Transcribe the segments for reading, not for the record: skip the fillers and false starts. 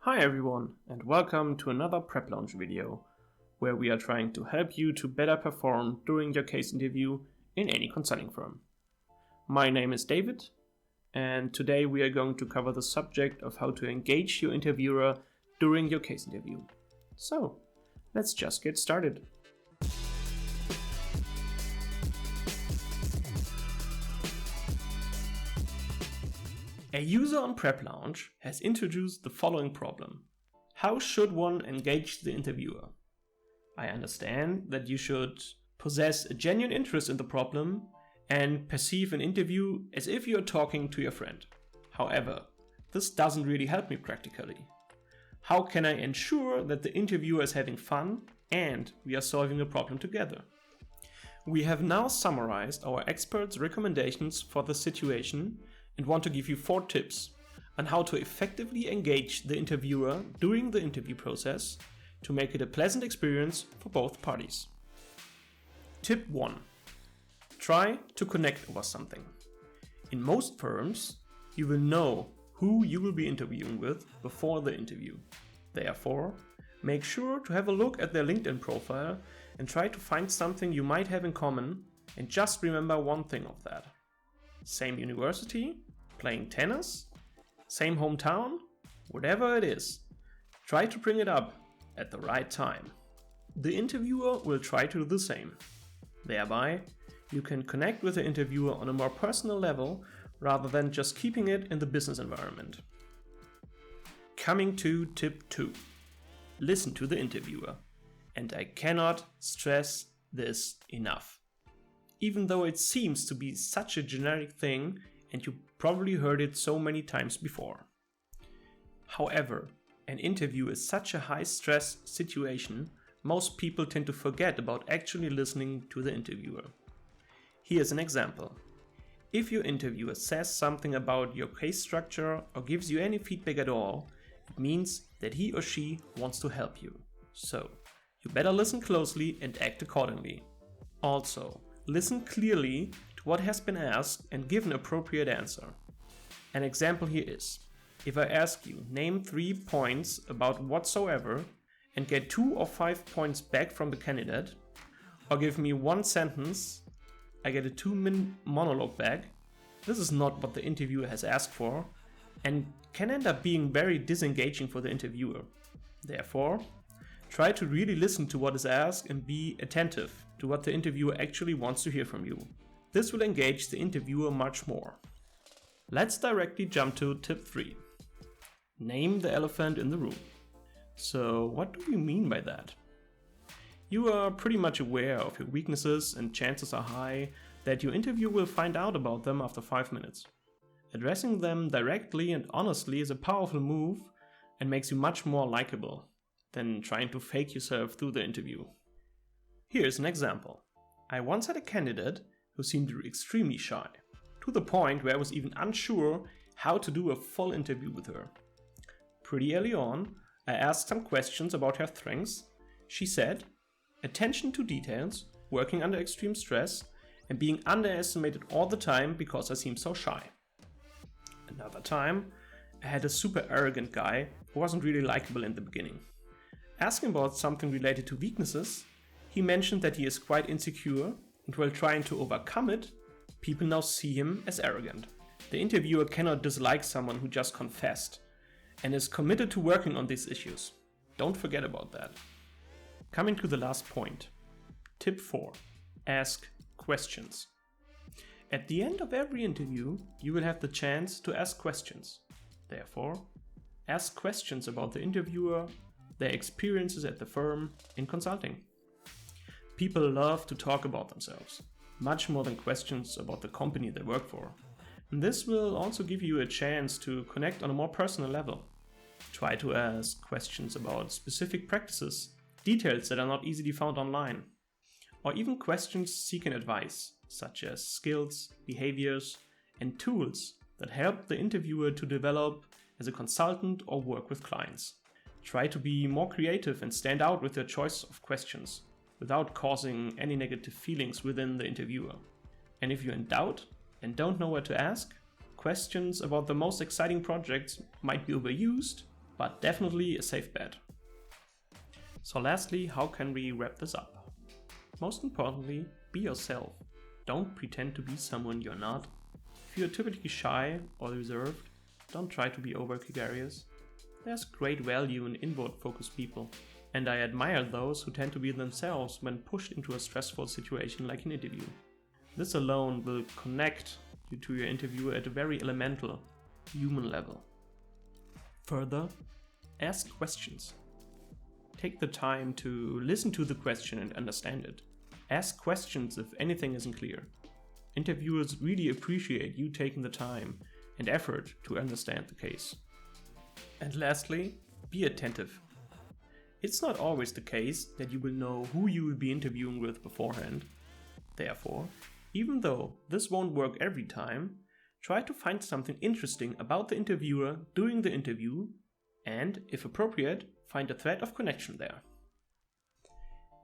Hi everyone, and welcome to another PrepLounge video, where we are trying to help you to better perform during your case interview in any consulting firm. My name is David, and today we are going to cover the subject of how to engage your interviewer during your case interview. So, let's just get started. A user on PrepLounge has introduced the following problem. How should one engage the interviewer? I understand that you should possess a genuine interest in the problem and perceive an interview as if you are talking to your friend. However, this doesn't really help me practically. How can I ensure that the interviewer is having fun and we are solving the problem together? We have now summarized our experts' recommendations for the situation and want to give you 4 tips on how to effectively engage the interviewer during the interview process to make it a pleasant experience for both parties. Tip 1. Try to connect over something. In most firms, you will know who you will be interviewing with before the interview. Therefore, make sure to have a look at their LinkedIn profile and try to find something you might have in common, and just remember one thing of that. Same university, playing tennis, same hometown, whatever it is, try to bring it up at the right time. The interviewer will try to do the same. Thereby, you can connect with the interviewer on a more personal level rather than just keeping it in the business environment. Coming to tip 2. Listen to the interviewer. And I cannot stress this enough. Even though it seems to be such a generic thing and you probably heard it so many times before. However, an interview is such a high-stress situation, most people tend to forget about actually listening to the interviewer. Here's an example. If your interviewer says something about your case structure or gives you any feedback at all, it means that he or she wants to help you. So, you better listen closely and act accordingly. Also, listen clearly to what has been asked and give an appropriate answer. An example here is, if I ask you, name 3 points about whatsoever and get 2 or 5 points back from the candidate, or give me 1 sentence, I get a 2-minute monologue back, this is not what the interviewer has asked for and can end up being very disengaging for the interviewer. Therefore, try to really listen to what is asked and be attentive to what the interviewer actually wants to hear from you. This will engage the interviewer much more. Let's directly jump to tip 3. Name the elephant in the room. So, what do we mean by that? You are pretty much aware of your weaknesses and chances are high that your interviewer will find out about them after 5 minutes. Addressing them directly and honestly is a powerful move and makes you much more likable than trying to fake yourself through the interview. Here's an example. I once had a candidate who seemed extremely shy, to the point where I was even unsure how to do a full interview with her. Pretty early on, I asked some questions about her strengths. She said, attention to details, working under extreme stress, and being underestimated all the time because I seemed so shy. Another time, I had a super arrogant guy who wasn't really likable in the beginning. Asking about something related to weaknesses, he mentioned that he is quite insecure, and while trying to overcome it, people now see him as arrogant. The interviewer cannot dislike someone who just confessed and is committed to working on these issues. Don't forget about that. Coming to the last point. Tip 4. Ask questions. At the end of every interview, you will have the chance to ask questions. Therefore, ask questions about the interviewer, their experiences at the firm, in consulting. People love to talk about themselves, much more than questions about the company they work for. And this will also give you a chance to connect on a more personal level. Try to ask questions about specific practices, details that are not easily found online, or even questions seeking advice, such as skills, behaviors, and tools that help the interviewer to develop as a consultant or work with clients. Try to be more creative and stand out with your choice of questions, without causing any negative feelings within the interviewer. And if you're in doubt and don't know what to ask, questions about the most exciting projects might be overused but definitely a safe bet. So lastly, how can we wrap this up? Most importantly, be yourself. Don't pretend to be someone you're not. If you're typically shy or reserved, don't try to be over gregarious. There's great value in inward-focused people, and I admire those who tend to be themselves when pushed into a stressful situation like an interview. This alone will connect you to your interviewer at a very elemental, human level. Further, ask questions. Take the time to listen to the question and understand it. Ask questions if anything isn't clear. Interviewers really appreciate you taking the time and effort to understand the case. And lastly, be attentive. It's not always the case that you will know who you will be interviewing with beforehand. Therefore, even though this won't work every time, try to find something interesting about the interviewer during the interview and, if appropriate, find a thread of connection there.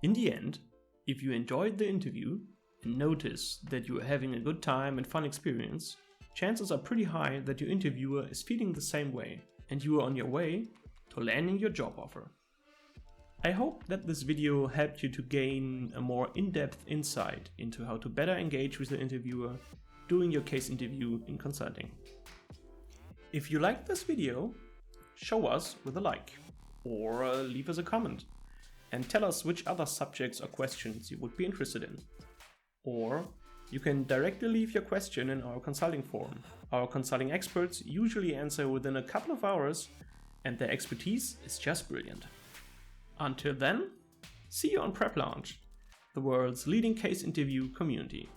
In the end, if you enjoyed the interview and notice that you are having a good time and fun experience, chances are pretty high that your interviewer is feeling the same way and you are on your way to landing your job offer. I hope that this video helped you to gain a more in-depth insight into how to better engage with the interviewer during your case interview in consulting. If you liked this video, show us with a like or leave us a comment and tell us which other subjects or questions you would be interested in. Or you can directly leave your question in our consulting forum. Our consulting experts usually answer within a couple of hours and their expertise is just brilliant. Until then, see you on PrepLounge, the world's leading case interview community.